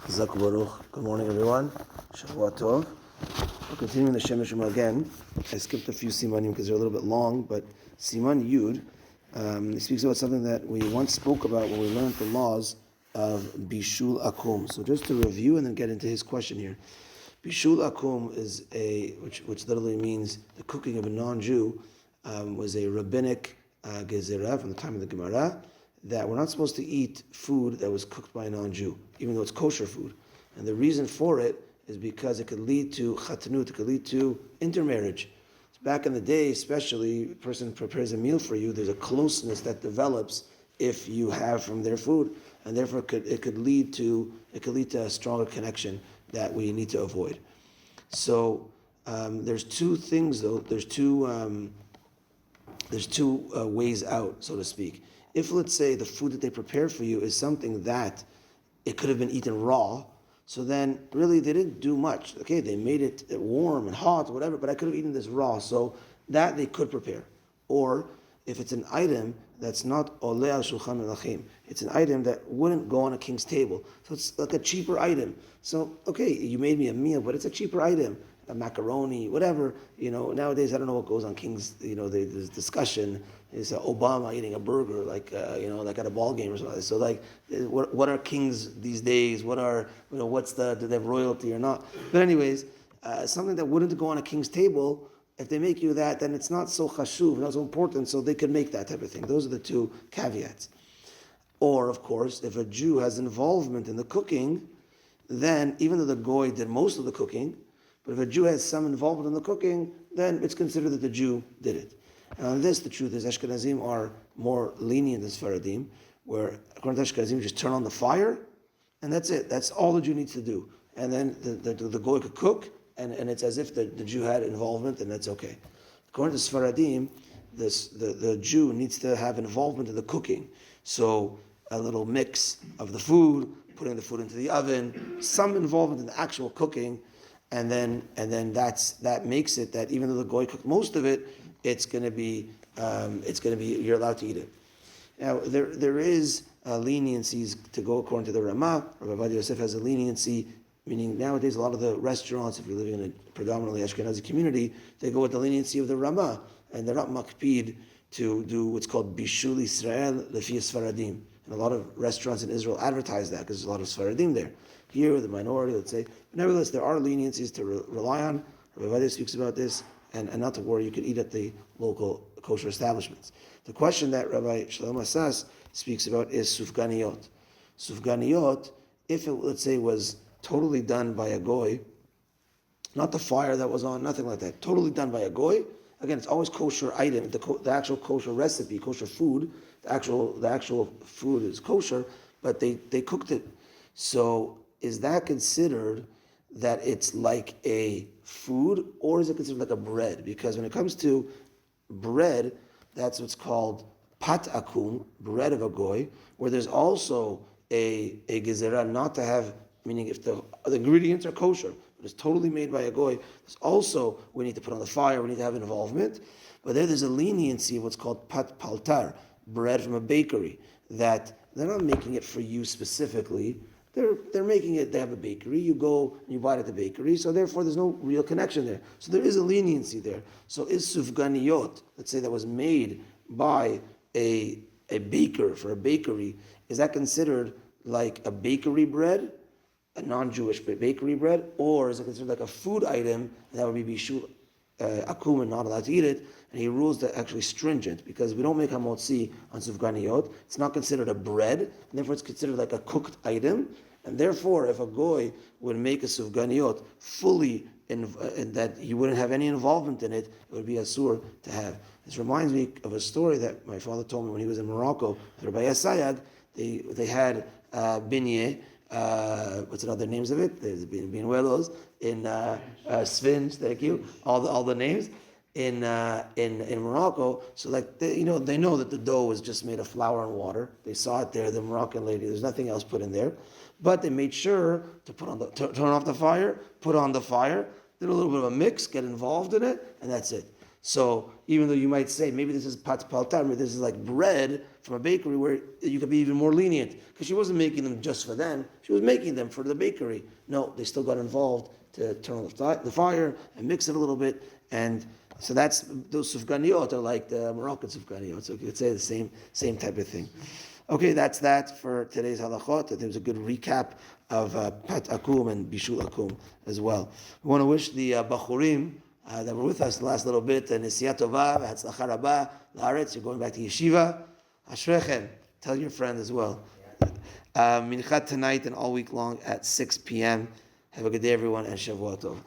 Zak Baruch. Good morning, everyone. Shavua Tov. We're continuing the Shemesh Shema again. I skipped a few simanim because they're a little bit long, but Siman Yud, he speaks about something that we once spoke about when we learned the laws of Bishul Akum. So just to review and then get into his question here. Bishul Akum is which literally means the cooking of a non-Jew, was a rabbinic gezerah from the time of the Gemara, that we're not supposed to eat food that was cooked by a non-Jew, even though it's kosher food. And the reason for it is because it could lead to chatnut, it could lead to intermarriage. So back in the day, especially, a person prepares a meal for you, there's a closeness that develops if you have from their food, and therefore it could lead to a stronger connection that we need to avoid. So there's two things though. There's two ways out, so to speak. If, let's say, the food that they prepare for you is something that it could have been eaten raw, so then really they didn't do much. Okay, they made it warm and hot, whatever, but I could have eaten this raw, so that they could prepare. Or if it's an item that's not oleh al shulchan melachim, it's an item that wouldn't go on a king's table, so it's like a cheaper item. So, okay, you made me a meal, but it's a cheaper item. A macaroni, whatever, nowadays I don't know what goes on King's, there's discussion, is Obama eating a burger, like at a ball game or something. So like, what are kings these days? What are, do they have royalty or not? But anyways, something that wouldn't go on a king's table, if they make you that, then it's not so chashuv, not so important, so they could make that type of thing. Those are the two caveats. Or, of course, if a Jew has involvement in the cooking, then even though the goy did most of the cooking, but if a Jew has some involvement in the cooking, then it's considered that the Jew did it. And on this, the truth is, Ashkenazim are more lenient than Sfaradim, where according to Ashkenazim, you just turn on the fire, and that's it. That's all the Jew needs to do. And then the goy could cook, and it's as if the Jew had involvement, and that's okay. According to Sfaradim, the Jew needs to have involvement in the cooking. So a little mix of the food, putting the food into the oven, some involvement in the actual cooking, and then that makes it that even though the goy cooked most of it, it's going to be you're allowed to eat it. Now there is leniencies to go according to the Ramah. Rabbi Yosef has a leniency, meaning nowadays a lot of the restaurants, if you're living in a predominantly Ashkenazi community, they go with the leniency of the Ramah, and they're not makpid to do what's called Bishul Israel lefi Sfaradim. And a lot of restaurants in Israel advertise that because there's a lot of Sfaradim there. Here, the minority, let's say. But nevertheless, there are leniencies to rely on. Rabbi Vadia speaks about this, and not to worry, you can eat at the local kosher establishments. The question that Rabbi Shalom Assas speaks about is Sufganiyot. Sufganiyot, if it, let's say, was totally done by a goy, not the fire that was on, nothing like that, totally done by a goy, again, it's always kosher item, the actual kosher recipe, kosher food, the actual food is kosher, but they cooked it. So is that considered that it's like a food, or is it considered like a bread? Because when it comes to bread, that's what's called pat akum, bread of a goy, where there's also a gezerah not to have, meaning if the ingredients are kosher, but it's totally made by a goy, there's also, we need to put on the fire, we need to have involvement. But there's a leniency of what's called pat paltar, bread from a bakery, that they're not making it for you specifically. They're making it, they have a bakery, you go and you buy it at the bakery, so therefore there's no real connection there. So there is a leniency there. So is Sufganiyot, let's say that was made by a baker for a bakery, is that considered like a bakery bread, a non-Jewish bakery bread, or is it considered like a food item, and that would be Bishul Akum and not allowed to eat it? And he rules that actually stringent, because we don't make hamotzi on Sufganiyot. It's not considered a bread, and therefore it's considered like a cooked item. And therefore, if a goy would make a Sufganiyot fully and that he wouldn't have any involvement in it, it would be asur to have. This reminds me of a story that my father told me when he was in Morocco with Rabbi Yasayag. They had binyeh. What's another names of it? There's binuelos in Sfinge. Thank you. All the names in Morocco. So like they know that the dough was just made of flour and water. They saw it there. The Moroccan lady. There's nothing else put in there, but they made sure to turn off the fire, put on the fire, did a little bit of a mix, get involved in it, and that's it. So even though you might say maybe this is pat paltar, maybe this is like bread from a bakery where you could be even more lenient because she wasn't making them just for them; she was making them for the bakery. No, they still got involved to turn on the fire and mix it a little bit, and so that's those Sufganiyot are like the Moroccan Sufganiyot. So you could say the same type of thing. Okay, that's that for today's halachot. I think it was a good recap of Pat Akum and Bishul Akum as well. We want to wish the Bachurim that were with us the last little bit, Nesiyah Tova, Hatzlacha Rabba, Laaretz, you're going back to Yeshiva. Ashrechem, tell your friend as well. Minchat tonight and all week long at 6 p.m. Have a good day, everyone, and Shavua Tov.